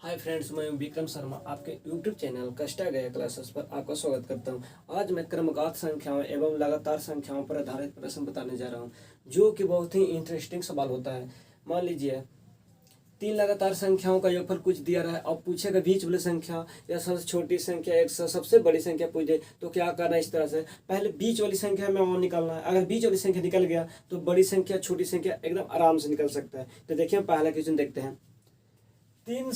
Hi friends, मैं विक्रम शर्मा आपके YouTube channel कष्टा गया क्लासेस पर आपका स्वागत करता हूं। आज मैं क्रमगत संख्याओं एवं लगातार संख्याओं पर आधारित प्रश्न बताने जा रहा हूं, जो कि बहुत ही इंटरेस्टिंग सवाल होता है। मान लीजिए तीन लगातार संख्याओं का योगफल कुछ दिया रहा है। अब पूछेगा बीच वाली संख्या या सबसे छोटी संख्या एक सबसे बड़ी संख्या पूछ दे तो क्या करना है। इस तरह से पहले बीच वाली संख्या में वो निकालना है। अगर बीच वाली संख्या निकल गया तो बड़ी संख्या छोटी संख्या एकदम आराम से निकल सकता है। तो देखिए पहला क्वेश्चन देखते हैं। तीन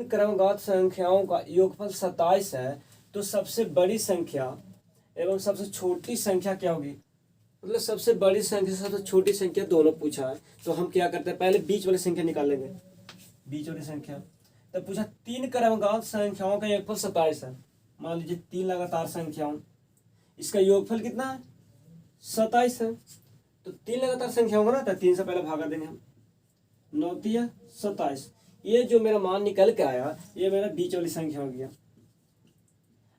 क्रमगत संख्याओं का योगफल 27 है, तो सबसे बड़ी संख्या एवं सबसे छोटी संख्या क्या होगी। मतलब सबसे बड़ी संख्या सबसे छोटी संख्या दोनों पूछा है, तो हम क्या करते हैं पहले बीच वाली संख्या निकाल लेंगे। बीच वाली संख्या तब पूछा तीन क्रमगत संख्याओं का योगफल 27 है। मान लीजिए तीन लगातार संख्याओं, इसका योगफल कितना है 27 है। तो तीन लगातार संख्या होगा ना, तो तीन से पहले भागा देंगे हम। 9 तिया 27। ये जो मेरा मान निकल के आया ये मेरा बीच वाली संख्या हो गया।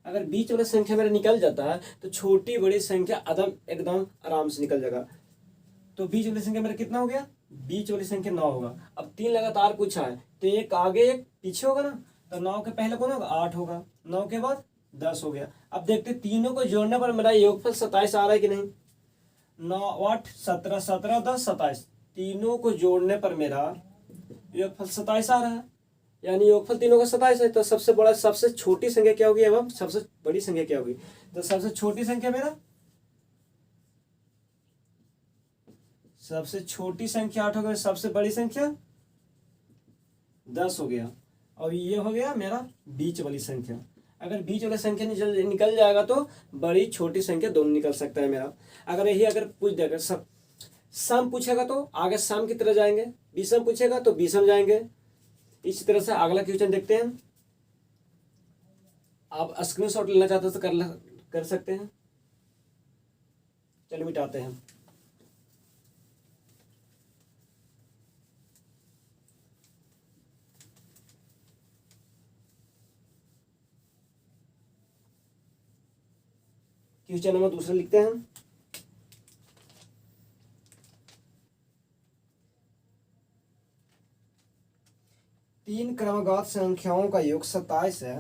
अगर बीच वाली संख्या मेरा निकल जाता है तो छोटी बड़ी संख्या एकदम आराम से निकल जाएगा। तो बीच वाली संख्या मेरा कितना हो गया, बीच वाली संख्या 9 होगा। अब तीन लगातार पूछा है तो एक आगे एक पीछे होगा ना, तो 9 के पहले कौन होगा 8 होगा, 9 के बाद 10 हो गया। अब देखते तीनों को जोड़ने पर मेरा योगफल 27 आ रहा है कि नहीं। 9 8 17 17 10 27, तीनों को जोड़ने पर मेरा योगफल 27 आ रहा है। यानी योगफल तीनों का 27 है। तो सबसे बड़ा सबसे छोटी संख्या क्या होगी एवं सबसे बड़ी संख्या क्या होगी। तो सबसे छोटी संख्या मेरा सबसे छोटी संख्या 8 हो गया, सबसे बड़ी संख्या 10 हो गया। और ये हो गया मेरा बीच वाली संख्या। अगर बीच वाली संख्या निकल जाएगा तो बड़ी छोटी संख्या दोनों निकल सकता है मेरा। अगर पूछ देगा सब सम पूछेगा तो आगे सम की तरह जाएंगे, विषम पूछेगा तो विषम जाएंगे। इसी तरह से अगला क्वेश्चन देखते हैं। आप स्क्रीनशॉट लेना चाहते हो तो कर सकते हैं। चलिए मिटाते हैं। क्वेश्चन नंबर दूसरा लिखते हैं। तीन क्रमगत संख्याओं का योग 27 है।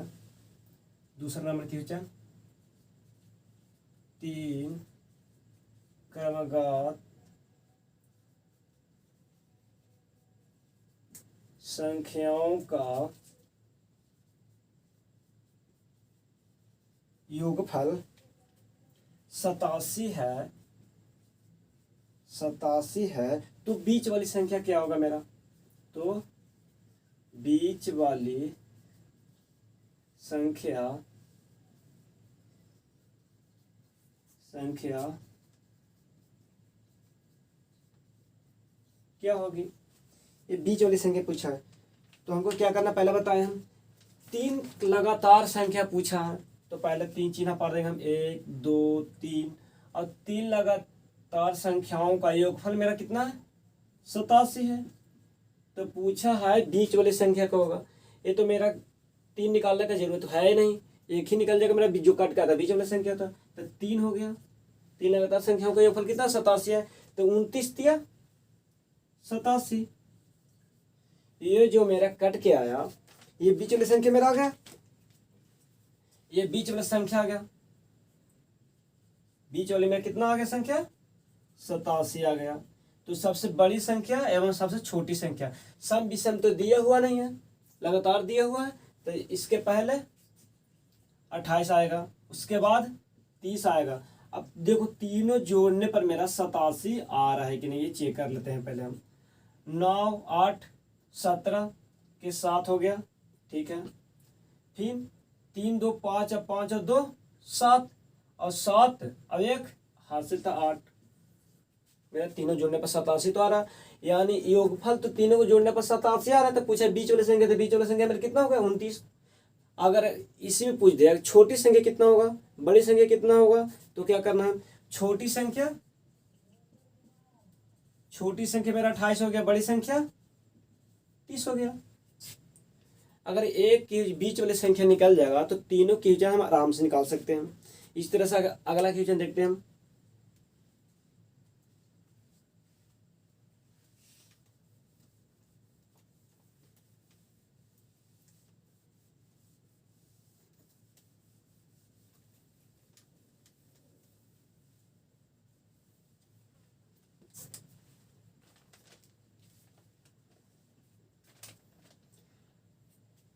दूसरा नंबर क्वेश्चन, तीन क्रमगत संख्याओं का योगफल 87 है। 87 है तो बीच वाली संख्या क्या होगा मेरा। तो बीच वाली संख्या क्या होगी। ये बीच वाली संख्या पूछा है तो हमको क्या करना पहले बताए हम। तीन लगातार संख्या पूछा है तो पहले तीन चिन्ह पढ़ देंगे हम, 1 2 3। और तीन लगातार संख्याओं का योगफल मेरा कितना है 87 है। तो पूछा है बीच वाली संख्या का होगा। ये तो मेरा तीन निकालने का जरूरत तो है ही नहीं, एक ही निकल जाएगा मेरा जो कट का था बीच वाली संख्या था। तो तीन हो गया। तीन लगातार संख्याओं का योगफल कितना 87 है। तो 29 दिया 87। ये जो मेरा कट के आया ये बीच वाली संख्या मेरा आ गया। ये बीच वाली संख्या आ गया। बीच वाली में कितना आ गया संख्या 87 आ गया। तो सबसे बड़ी संख्या एवं सबसे छोटी संख्या सम विषम तो दिया हुआ नहीं है, लगातार दिया हुआ है। तो इसके पहले 28 आएगा, उसके बाद 30 आएगा। अब देखो तीनों जोड़ने पर मेरा 87 आ रहा है कि नहीं ये चेक कर लेते हैं पहले हम। 9 8 17 के साथ हो गया, ठीक है। फिर 3 2 5 और 5 और 2 7 और 7 अब एक हासिल था 8। मेरा तीनों जोड़ने पर 87 तो आ रहा। यानी योगफल तो तीनों को जोड़ने पर 87 आ रहा है। तो पूछा बीच वाले संख्या, तो बीच वाले संख्या मेरा कितना होगा 29। अगर इसी में पूछ दिया छोटी संख्या कितना होगा बड़ी संख्या कितना होगा, तो क्या करना है छोटी संख्या मेरा 28 हो गया, बड़ी संख्या 30 हो गया। अगर एक की बीच वाली संख्या निकल जाएगा तो तीनों क्वेश्चन हम आराम से निकाल सकते हैं। इस तरह से अगला क्वेश्चन देखते हैं हम।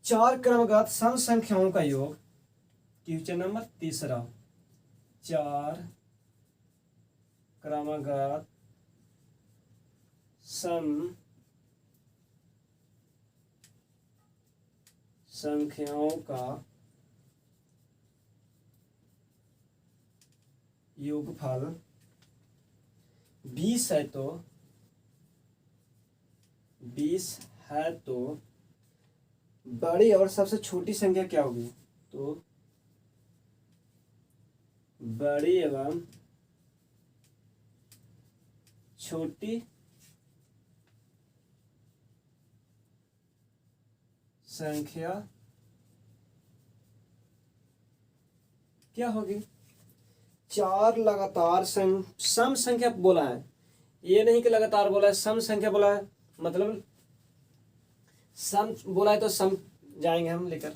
चार क्रमगत सम संख्याओं का योग। क्वेश्चन नंबर तीसरा, चार क्रमगत सम संख्याओं का योगफल 20 है तो 20 है तो बड़ी और सबसे छोटी संख्या क्या होगी? तो बड़ी एवं छोटी संख्या क्या होगी? चार लगातार सम संख्या बोला है, ये नहीं कि लगातार बोला है, सम संख्या बोला है, मतलब सम बोला है तो सम जाएंगे हम लेकर।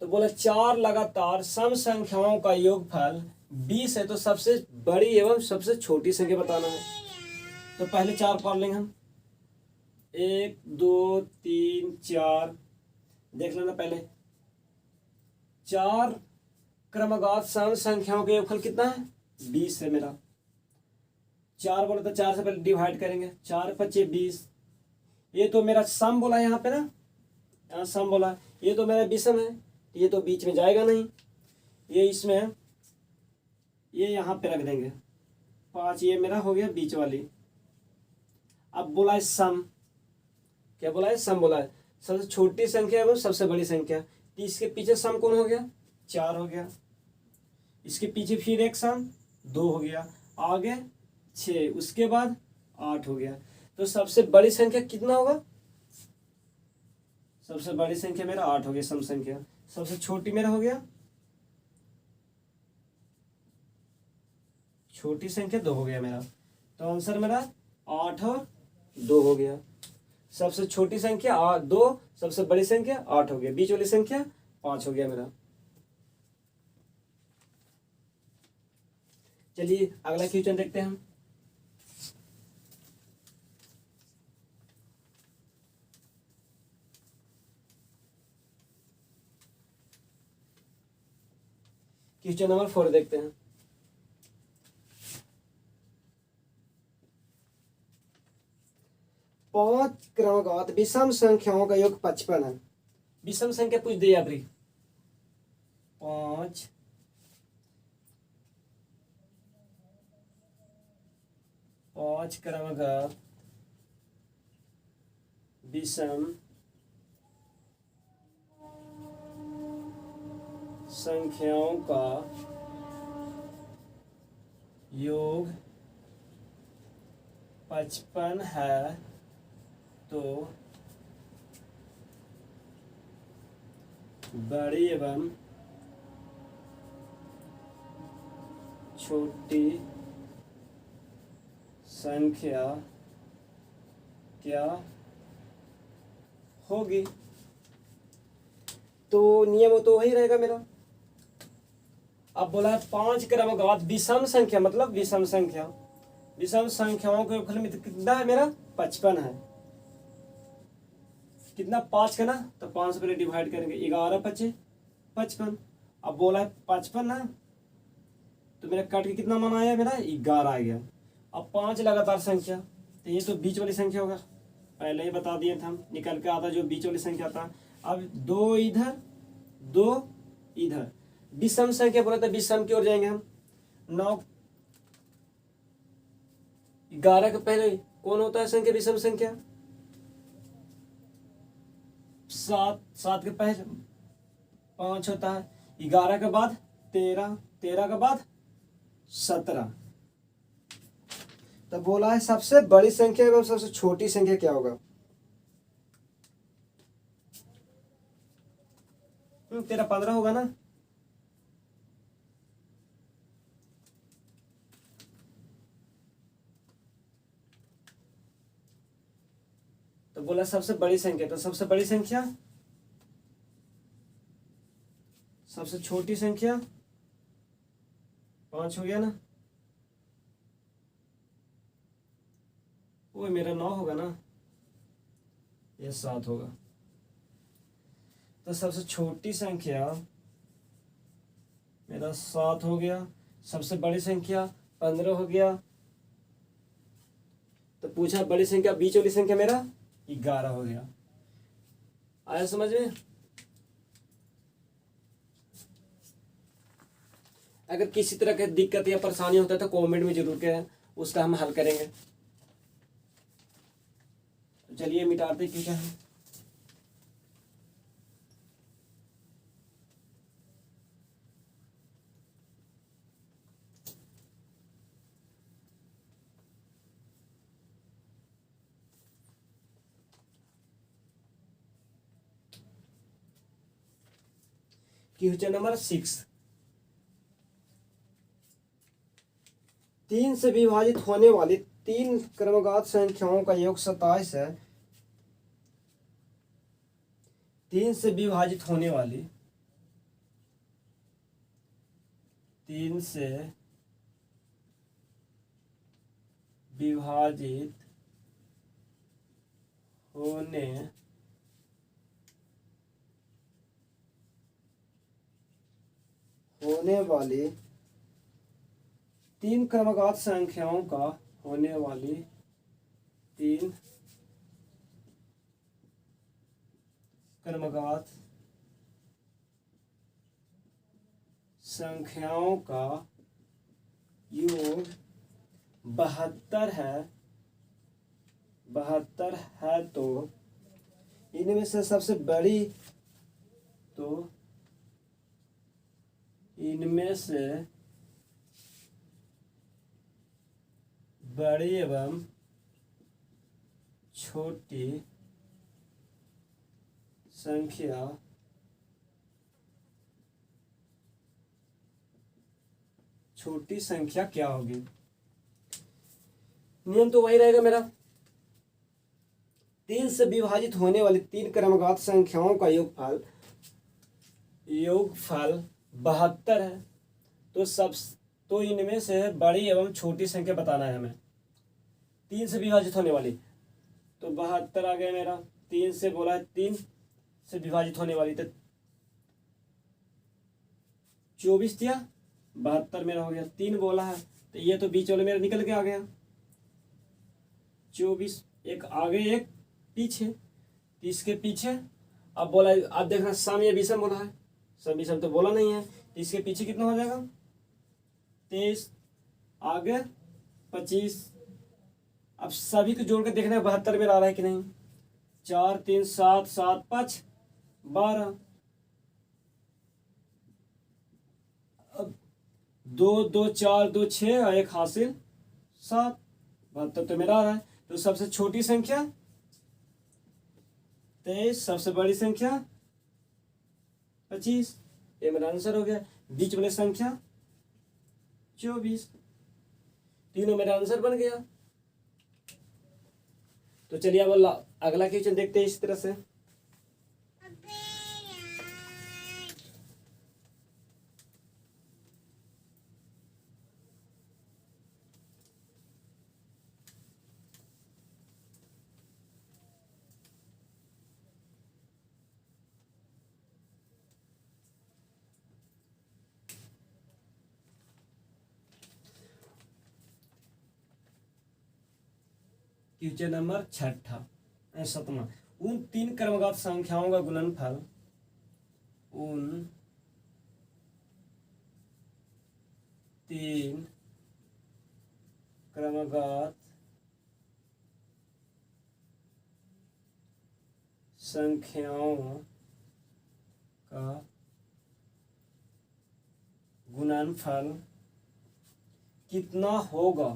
तो बोला चार लगातार सम संख्याओं का योगफल 20 है तो सबसे बड़ी एवं सबसे छोटी संख्या बताना है। तो पहले चार पढ़ लेंगे हम, 1 2 3 4। देख लेना पहले, चार क्रमगत सम संख्याओं का योगफल कितना है? 20 है मेरा। चार बोला तो चार से पहले डिवाइड करेंगे, 4 5 20। ये तो मेरा सम बोला है यहाँ पे ना, यहाँ सम बोला, ये तो मेरा विषम है, ये तो बीच में जाएगा नहीं, ये इसमें है, ये यहाँ पे रख देंगे 5। ये मेरा हो गया बीच वाली। अब बोला है सम, क्या बोला है? सम बोला है, सबसे छोटी संख्या एवं सबसे बड़ी संख्या। तो इसके पीछे सम कौन हो गया? 4 हो गया। इसके पीछे फिर एक सम 2 हो गया, आगे 6, उसके बाद 8 हो गया। तो सबसे बड़ी संख्या कितना होगा? सबसे बड़ी संख्या मेरा 8 हो गया सम संख्या। सबसे छोटी मेरा हो गया, छोटी संख्या 2 हो गया मेरा। तो आंसर मेरा 8 और 2 हो गया। सबसे छोटी संख्या 2, सबसे बड़ी संख्या 8 हो गया, बीच वाली संख्या 5 हो गया मेरा। चलिए अगला क्वेश्चन देखते हैं हम। क्वेश्चन नंबर 4 देखते हैं। पांच क्रमगत विषम संख्याओं का योग 55 है। विषम संख्या पूछ दी याद रही, 5 क्रमगत विषम संख्याओं का योग 55 है तो बड़ी एवं छोटी संख्या क्या होगी? तो नियम तो वही रहेगा मेरा। अब बोला है 5 क्रमगत विषम संख्या, मतलब विषम संख्या, विषम संख्याओं के योगफल में कितना है मेरा? 55 है। कितना? 5 का ना, तो 5 से पहले डिवाइड करेंगे, 11 5 55। अब बोला है 55 ना, तो मेरा कट के कितना मान आया मेरा? 11 आ गया। अब 5 लगातार संख्या, तो ये तो बीच वाली संख्या होगा, पहले ही बता दिए थे हम, निकल के आता जो बीच वाली संख्या था। अब 2 इधर 2 इधर, विषम संख्या बोला था, विषम की ओर जाएंगे हम। 9 11 के पहले कौन होता है संख्या? विषम संख्या। 7 के पहले 5 होता है, 11 के बाद 13, 13 के बाद 17। तो बोला है सबसे बड़ी संख्या एवं सबसे छोटी संख्या क्या होगा? 13 15 होगा ना। तो बोला सबसे बड़ी संख्या, तो सबसे बड़ी संख्या, सबसे छोटी संख्या 5 हो गया ना। वो मेरा 9 होगा ना, ये 7 होगा। तो सबसे छोटी संख्या मेरा 7 हो गया, सबसे बड़ी संख्या 15 हो गया। तो पूछा बड़ी संख्या, बीच वाली संख्या मेरा 11 हो गया। आया समझ में? अगर किसी तरह की दिक्कत या परेशानी होता है तो कमेंट में जरूर करें, उसका हम हल करेंगे। तो चलिए मिटाते क्या है। क्वेश्चन नंबर 6, 3 से विभाजित होने वाली 3 क्रमगत संख्याओं का योग 27 है। 3 से विभाजित होने वाली 3 से विभाजित होने वाली 3 क्रमगत संख्याओं का होने वाली 3 क्रमगत संख्याओं का योग 72 है। 72 है तो इनमें से सबसे बड़ी, तो इनमें से बड़ी एवं छोटी संख्या क्या होगी? नियम तो वही रहेगा मेरा। 3 से विभाजित होने वाली 3 क्रमगत संख्याओं का योगफल 72 है। तो इनमें से बड़ी एवं छोटी संख्या बताना है हमें। 3 से विभाजित होने वाली तो 72 आ गया मेरा। 3 से बोला है, 3 से विभाजित होने वाली तो 24 दिया, 72 मेरा हो गया। 3 बोला है तो ये तो बीच वाले मेरा निकल के आ गया 24, एक आगे एक पीछे, 30 के पीछे। अब बोला, अब देखना सम या विषम बोला है, सम विषम तो बोला नहीं है। 30 के पीछे कितना हो जाएगा 23, आगे 25। अब सभी को जोड़ के देखना है 72 में आ रहा है कि नहीं। 4 3 7 7 5 12। अब 2 2 4 2 6 और एक हासिल 7। 72 तो मेरा आ रहा है। तो सबसे छोटी संख्या 23, सबसे बड़ी संख्या 25। ये मेरा आंसर हो गया। बीच वाली संख्या 24। तीनों मेरा आंसर बन गया। तो चलिए अब अगला क्वेश्चन देखते हैं इस तरह से। क्वेश्चन नंबर 7वां, उन 3 क्रमगत संख्याओं का गुणनफल उन 3 क्रमगत संख्याओं का गुणनफल कितना होगा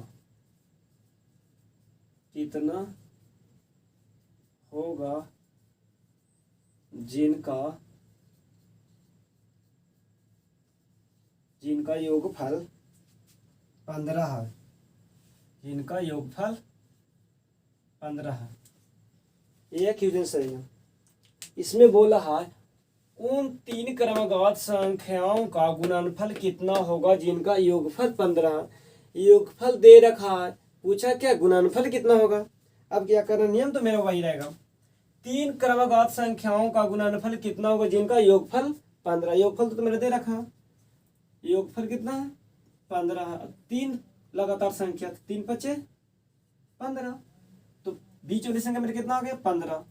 जिनका योगफल 15 है। जिनका योगफल 15 है। यह क्वेश्चन सही है। इसमें बोला है उन 3 क्रमगत संख्याओं का गुणनफल कितना होगा जिनका योगफल 15 है। योगफल दे रखा है, पूछा क्या गुणनफल कितना होगा। अब क्या करना, नियम तो मेरा वही रहेगा। तीन क्रमवार संख्याओं का गुणनफल कितना होगा जिनका योगफल 15। योगफल तो मेरे दे रखा है, योगफल कितना है 15। तीन लगातार संख्या, 3 पचे 15, तो बीच वाली संख्या मेरे कितना आ गया 15।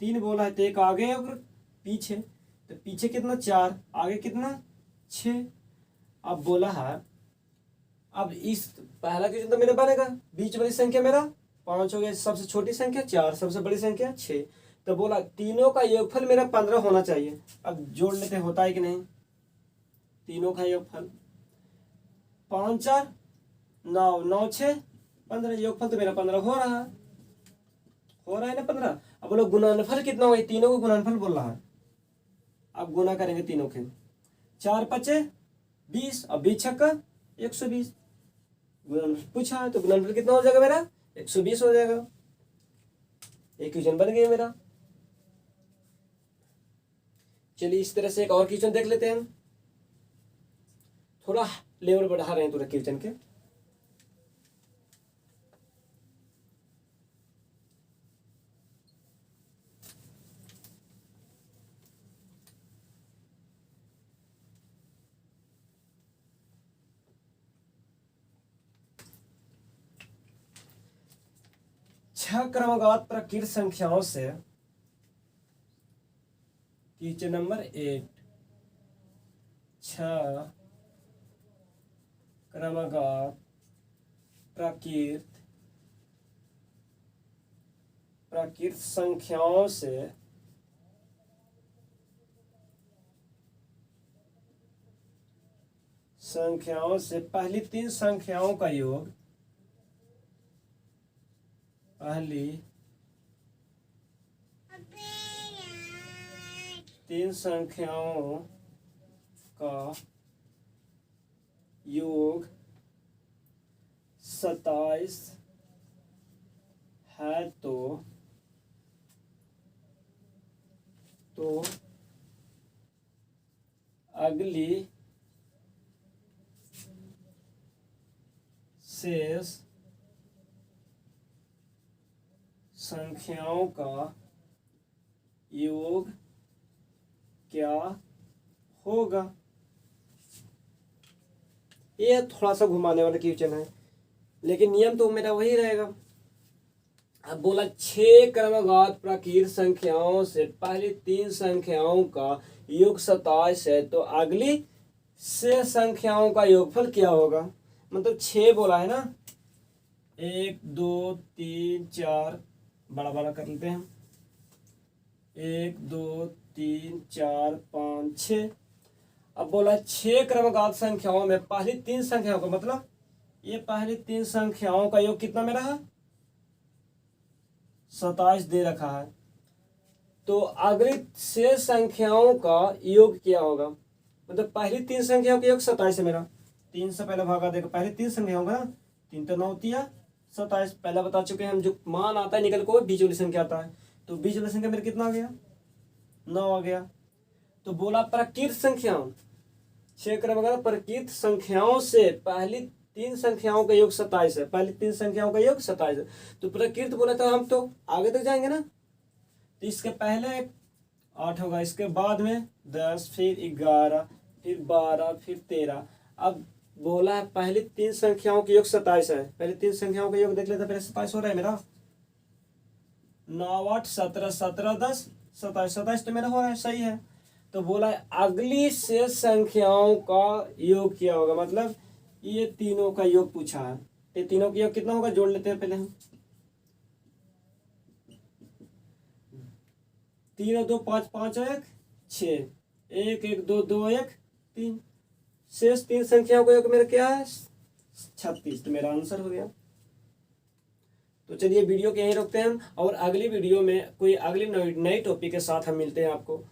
3 बोला है तो एक आगे और पीछे, तो पीछे कितना 4, आगे कितना 6। अब बोला है, अब इस पहला क्वेश्चन तो मेरा बनेगा, बीच वाली संख्या मेरा 5 हो गया, सबसे छोटी संख्या 4, सबसे बड़ी संख्या 6। तो बोला तीनों का योगफल मेरा 15 होना चाहिए। अब जोड़ लेते हैं होता है कि नहीं, तीनों का योगफल 5 4 9, 9 6 15, योगफल तो मेरा 15 हो रहा है ना 15। अब बोलो गुणनफल कितना होगा, तीनों को गुणनफल बोल रहा है। अब गुना करेंगे तीनों के, 4 पचे 20 और 20 छक्का 120, गुणनफल पूछा है तो गुणनफल कितना हो जाएगा मेरा 120 हो जाएगा। एक क्वेश्चन बन गया मेरा। चलिए इस तरह से एक और क्वेश्चन देख लेते हैं हम, थोड़ा लेवल बढ़ा रहे हैं थोड़ा क्वेश्चन के। छह क्रमवार प्रकृत संख्याओं से, क्वेश्चन नंबर 8, 6 क्रमवार प्रकृत संख्याओं से पहली 3 संख्याओं का योग, पहली 3 संख्याओं का योग 27 है तो अगली शेष संख्याओं का योग क्या होगा। ये थोड़ा सा घुमाने वाला क्वेश्चन है, लेकिन नियम तो मेरा वही रहेगा। अब बोला 6 क्रमवार प्रकृत संख्याओं से पहली 3 संख्याओं का योग 27 है तो अगली शेष संख्याओं का योगफल क्या होगा। मतलब 6 बोला है ना, 1 2 3 4, बड़ा बड़ा कर लेते हैं, 1 2 3 4 5 6। अब बोला 6 क्रमवार संख्याओं में पहली 3 संख्याओं का, मतलब ये पहली 3 संख्याओं का योग कितना में रहा 27 दे रखा है, तो अगली शेष संख्याओं का योग क्या होगा। मतलब पहली 3 संख्याओं का योग 27 है मेरा, 3 से पहले भागा देगा, पहली 3 संख्याओं का ना, 3 तो 9 तिया 27, पहले बता चुके हैं हम, जो मान आता है निकल को बीच वाली संख्या आता है, तो बीच वाली संख्या मेरा कितना आ गया 9 आ गया। तो बोला प्रकृत संख्याओं, 6 क्रमवार प्रकृत संख्याओं से पहली 3 संख्याओं का योग 27 है, पहली 3 संख्याओं का योग 27 है, तो प्रकृत बोला था हम तो आगे तक जाएंगे ना, तो इसके पहले 8 होगा, इसके बाद में 10, फिर 11, फिर 12, फिर 13। अब बोला है पहली 3 संख्याओं का योग 27 है, पहली 3 संख्याओं का योग देख लेते, पहले 27 हो रहा है मेरा, 9 8 17, 17 10 27, 27 तो मेरा हो रहा है, सही है। तो बोला है अगली शेष संख्याओं का योग क्या होगा, मतलब ये तीनों का योग पूछा है, ये तीनों का योग कितना होगा, जोड़ लेते हैं पहले हम, 3 और 2 5, 5 और 1 6, 1 1 2 2 1 3, शेष 3 संख्याओं का योग मेरा क्या है 36, तो मेरा आंसर हो गया। तो चलिए वीडियो के यहीं रोकते हैं हम, और अगली वीडियो में कोई अगली नई टॉपिक के साथ हम मिलते हैं आपको।